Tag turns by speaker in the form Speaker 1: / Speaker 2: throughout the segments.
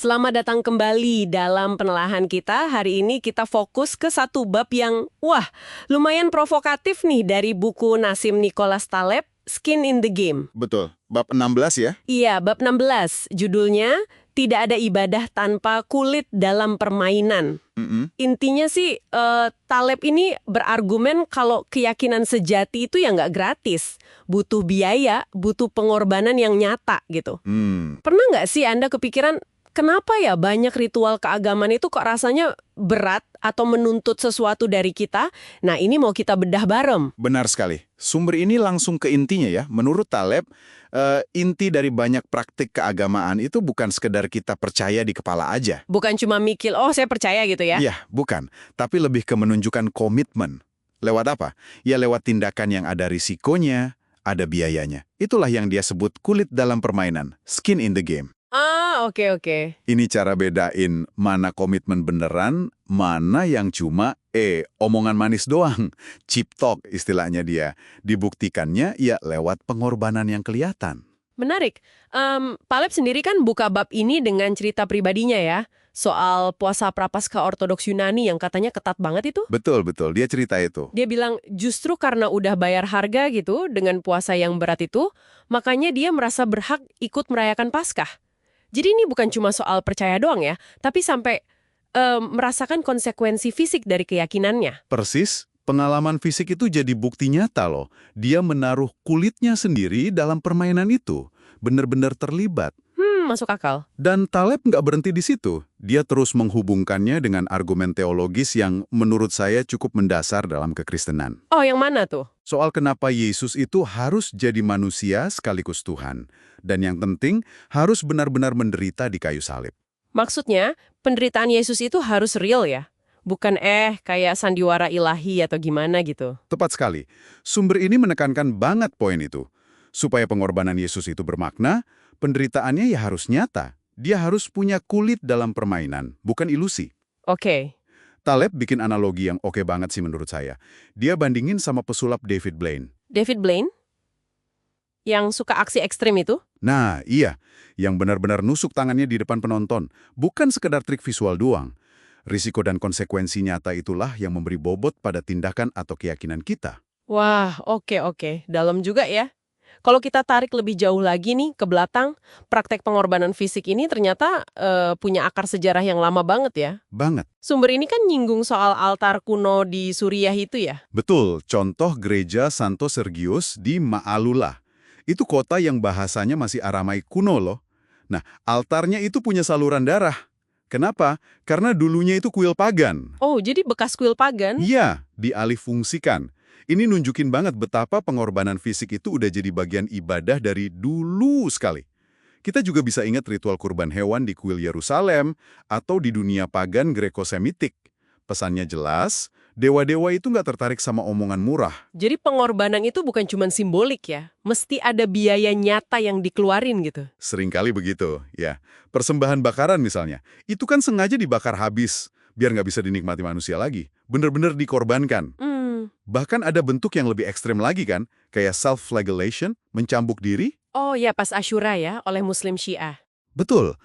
Speaker 1: Selamat datang kembali dalam penelahan kita. Hari ini kita fokus ke satu bab yang, lumayan provokatif nih dari buku Nassim Nicholas Taleb, Skin in the Game.
Speaker 2: Betul. Bab 16 ya?
Speaker 1: Iya, bab 16. Judulnya, Tidak ada ibadah tanpa kulit dalam permainan. Intinya sih, Taleb ini berargumen kalau keyakinan sejati itu ya nggak gratis. Butuh biaya, butuh pengorbanan yang nyata gitu. Pernah nggak sih Anda kepikiran, kenapa ya banyak ritual keagamaan itu kok rasanya berat atau menuntut sesuatu dari kita? Nah, ini mau kita bedah bareng.
Speaker 2: Benar sekali. Sumber ini langsung ke intinya ya. Menurut Taleb, inti dari banyak praktik keagamaan itu bukan sekedar kita percaya di kepala aja.
Speaker 1: Bukan cuma mikir, oh saya percaya gitu ya?
Speaker 2: Iya, bukan. Tapi lebih ke menunjukkan komitmen. Lewat apa? Ya lewat tindakan yang ada risikonya, ada biayanya. Itulah yang dia sebut kulit dalam permainan, skin in the game.
Speaker 1: Ah, oke.
Speaker 2: Ini cara bedain mana komitmen beneran, mana yang cuma, omongan manis doang. Cheap talk istilahnya dia. Dibuktikannya ya lewat pengorbanan yang kelihatan.
Speaker 1: Menarik. Taleb sendiri kan buka bab ini dengan cerita pribadinya ya. Soal puasa Prapaskah Ortodoks Yunani yang katanya ketat banget itu.
Speaker 2: Betul, dia cerita itu.
Speaker 1: Dia bilang justru karena udah bayar harga gitu dengan puasa yang berat itu, makanya dia merasa berhak ikut merayakan Paskah. Jadi ini bukan cuma soal percaya doang ya, tapi sampai merasakan konsekuensi fisik dari keyakinannya.
Speaker 2: Persis, pengalaman fisik itu jadi bukti nyata loh. Dia menaruh kulitnya sendiri dalam permainan itu. Benar-benar terlibat.
Speaker 1: Masuk akal.
Speaker 2: Dan Taleb nggak berhenti di situ. Dia terus menghubungkannya dengan argumen teologis yang menurut saya cukup mendasar dalam kekristenan.
Speaker 1: Oh, yang mana tuh?
Speaker 2: Soal kenapa Yesus itu harus jadi manusia sekaligus Tuhan. Dan yang penting, harus benar-benar menderita di kayu salib.
Speaker 1: Maksudnya, penderitaan Yesus itu harus real ya? Bukan kayak sandiwara ilahi atau gimana gitu.
Speaker 2: Tepat sekali. Sumber ini menekankan banget poin itu. Supaya pengorbanan Yesus itu bermakna, penderitaannya ya harus nyata. Dia harus punya kulit dalam permainan, bukan ilusi.
Speaker 1: Oke.
Speaker 2: Taleb bikin analogi yang oke banget sih menurut saya. Dia bandingin sama pesulap David Blaine.
Speaker 1: David Blaine? Yang suka aksi ekstrim itu?
Speaker 2: Nah, iya. Yang benar-benar nusuk tangannya di depan penonton. Bukan sekedar trik visual doang. Risiko dan konsekuensi nyata itulah yang memberi bobot pada tindakan atau keyakinan kita.
Speaker 1: Wah, oke. Dalam juga ya. Kalau kita tarik lebih jauh lagi nih ke belakang, praktek pengorbanan fisik ini ternyata punya akar sejarah yang lama banget ya.
Speaker 2: Banget.
Speaker 1: Sumber ini kan nyinggung soal altar kuno di Suriah itu ya.
Speaker 2: Betul, contoh gereja Santo Sergius di Ma'alula. Itu kota yang bahasanya masih Aramaik kuno loh. Nah, altarnya itu punya saluran darah. Kenapa? Karena dulunya itu kuil pagan.
Speaker 1: Oh, jadi bekas kuil pagan?
Speaker 2: Iya, dialihfungsikan. Ini nunjukin banget betapa pengorbanan fisik itu udah jadi bagian ibadah dari dulu sekali. Kita juga bisa ingat ritual kurban hewan di kuil Yerusalem atau di dunia pagan Greko-Semitik. Pesannya jelas, dewa-dewa itu nggak tertarik sama omongan murah.
Speaker 1: Jadi pengorbanan itu bukan cuma simbolik ya? Mesti ada biaya nyata yang dikeluarin gitu?
Speaker 2: Seringkali begitu, ya. Persembahan bakaran misalnya, itu kan sengaja dibakar habis, biar nggak bisa dinikmati manusia lagi. Bener-bener dikorbankan. Bahkan ada bentuk yang lebih ekstrem lagi kan, kayak self-flagellation, mencambuk diri.
Speaker 1: Oh ya, pas Asyura ya, oleh Muslim Syiah.
Speaker 2: Betul.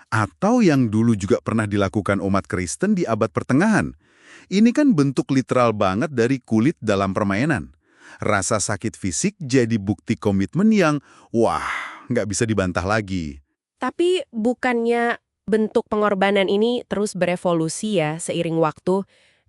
Speaker 2: Atau yang dulu juga pernah dilakukan umat Kristen di abad pertengahan. Ini kan bentuk literal banget dari kulit dalam permainan. Rasa sakit fisik jadi bukti komitmen yang, nggak bisa dibantah lagi.
Speaker 1: Tapi bukannya bentuk pengorbanan ini terus berevolusi ya seiring waktu?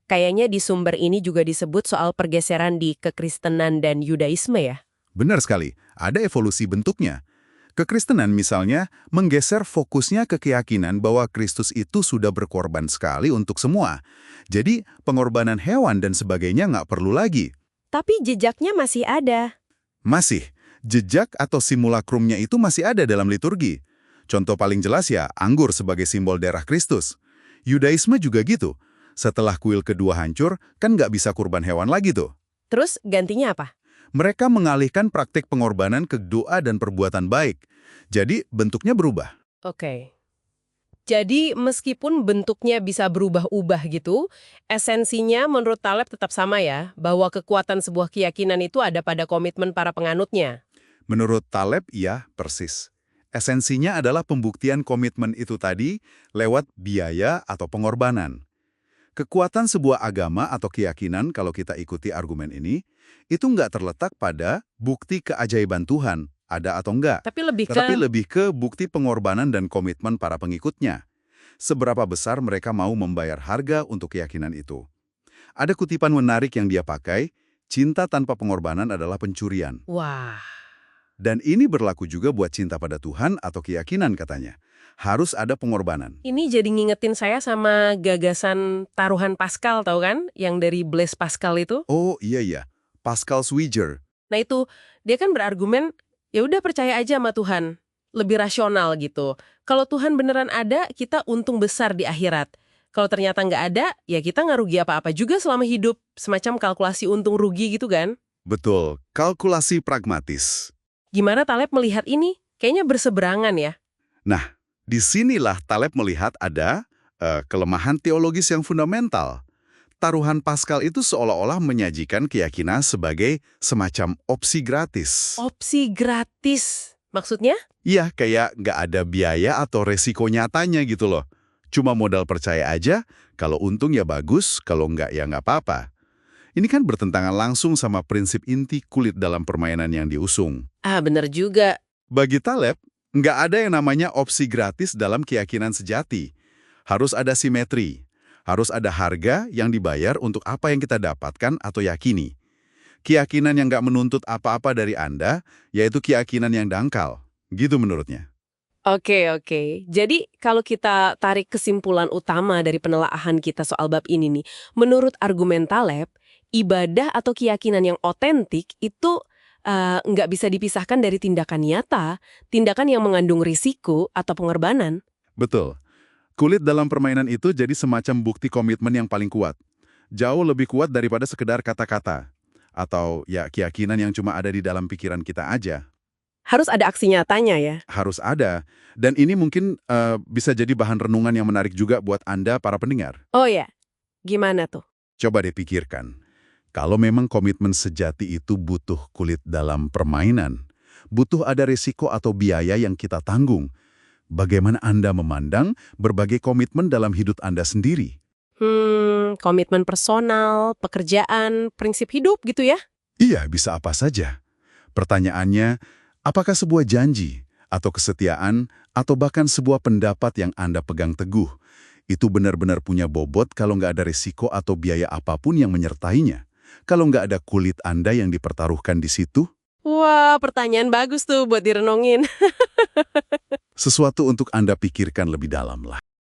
Speaker 1: Kayaknya di sumber ini juga disebut soal pergeseran di kekristenan dan Yudaisme ya?
Speaker 2: Benar sekali, ada evolusi bentuknya. Kekristenan misalnya menggeser fokusnya ke keyakinan bahwa Kristus itu sudah berkorban sekali untuk semua. Jadi pengorbanan hewan dan sebagainya nggak perlu lagi.
Speaker 1: Tapi jejaknya masih ada.
Speaker 2: Masih, jejak atau simulakrumnya itu masih ada dalam liturgi. Contoh paling jelas ya, anggur sebagai simbol darah Kristus. Yudaisme juga gitu. Setelah kuil kedua hancur, kan nggak bisa kurban hewan lagi tuh.
Speaker 1: Terus gantinya apa?
Speaker 2: Mereka mengalihkan praktik pengorbanan ke doa dan perbuatan baik. Jadi bentuknya berubah.
Speaker 1: Oke. Jadi meskipun bentuknya bisa berubah-ubah gitu, esensinya menurut Taleb tetap sama ya, bahwa kekuatan sebuah keyakinan itu ada pada komitmen para penganutnya.
Speaker 2: Menurut Taleb, iya, persis. Esensinya adalah pembuktian komitmen itu tadi lewat biaya atau pengorbanan. Kekuatan sebuah agama atau keyakinan kalau kita ikuti argumen ini, itu nggak terletak pada bukti keajaiban Tuhan, ada atau enggak.
Speaker 1: Tapi lebih ke...
Speaker 2: Tetapi lebih ke bukti pengorbanan dan komitmen para pengikutnya. Seberapa besar mereka mau membayar harga untuk keyakinan itu. Ada kutipan menarik yang dia pakai, cinta tanpa pengorbanan adalah pencurian.
Speaker 1: Wah.
Speaker 2: Dan ini berlaku juga buat cinta pada Tuhan atau keyakinan katanya. Harus ada pengorbanan.
Speaker 1: Ini jadi ngingetin saya sama gagasan taruhan Pascal, tahu kan? Yang dari Blaise Pascal itu.
Speaker 2: Oh iya, Pascal Schweitzer.
Speaker 1: Nah itu, dia kan berargumen, ya udah percaya aja sama Tuhan. Lebih rasional gitu. Kalau Tuhan beneran ada, kita untung besar di akhirat. Kalau ternyata nggak ada, ya kita nggak rugi apa-apa juga selama hidup. Semacam kalkulasi untung rugi gitu kan?
Speaker 2: Betul, kalkulasi pragmatis.
Speaker 1: Gimana Taleb melihat ini? Kayaknya berseberangan ya.
Speaker 2: Nah, disinilah Taleb melihat ada kelemahan teologis yang fundamental. Taruhan Pascal itu seolah-olah menyajikan keyakinan sebagai semacam opsi gratis.
Speaker 1: Opsi gratis? Maksudnya?
Speaker 2: Iya, kayak nggak ada biaya atau resiko nyatanya gitu loh. Cuma modal percaya aja, kalau untung ya bagus, kalau nggak ya nggak apa-apa. Ini kan bertentangan langsung sama prinsip inti kulit dalam permainan yang diusung.
Speaker 1: Ah, bener juga.
Speaker 2: Bagi Taleb, nggak ada yang namanya opsi gratis dalam keyakinan sejati. Harus ada simetri. Harus ada harga yang dibayar untuk apa yang kita dapatkan atau yakini. Keyakinan yang nggak menuntut apa-apa dari Anda, yaitu keyakinan yang dangkal. Gitu menurutnya.
Speaker 1: Oke. Jadi kalau kita tarik kesimpulan utama dari penelaahan kita soal bab ini nih, menurut argumen Taleb, ibadah atau keyakinan yang otentik itu nggak bisa dipisahkan dari tindakan nyata, tindakan yang mengandung risiko atau pengorbanan.
Speaker 2: Betul. Kulit dalam permainan itu jadi semacam bukti komitmen yang paling kuat. Jauh lebih kuat daripada sekedar kata-kata. Atau ya keyakinan yang cuma ada di dalam pikiran kita aja.
Speaker 1: Harus ada aksi nyatanya ya.
Speaker 2: Harus ada. Dan ini mungkin bisa jadi bahan renungan yang menarik juga buat Anda para pendengar.
Speaker 1: Oh ya, gimana tuh?
Speaker 2: Coba dipikirkan. Kalau memang komitmen sejati itu butuh kulit dalam permainan, butuh ada risiko atau biaya yang kita tanggung, bagaimana Anda memandang berbagai komitmen dalam hidup Anda sendiri?
Speaker 1: Komitmen personal, pekerjaan, prinsip hidup gitu ya?
Speaker 2: Iya, bisa apa saja. Pertanyaannya, apakah sebuah janji, atau kesetiaan, atau bahkan sebuah pendapat yang Anda pegang teguh, itu benar-benar punya bobot kalau nggak ada risiko atau biaya apapun yang menyertainya? Kalau nggak ada kulit Anda yang dipertaruhkan di situ?
Speaker 1: Wah, pertanyaan bagus tuh buat direnungin.
Speaker 2: Sesuatu untuk Anda pikirkan lebih dalam lah.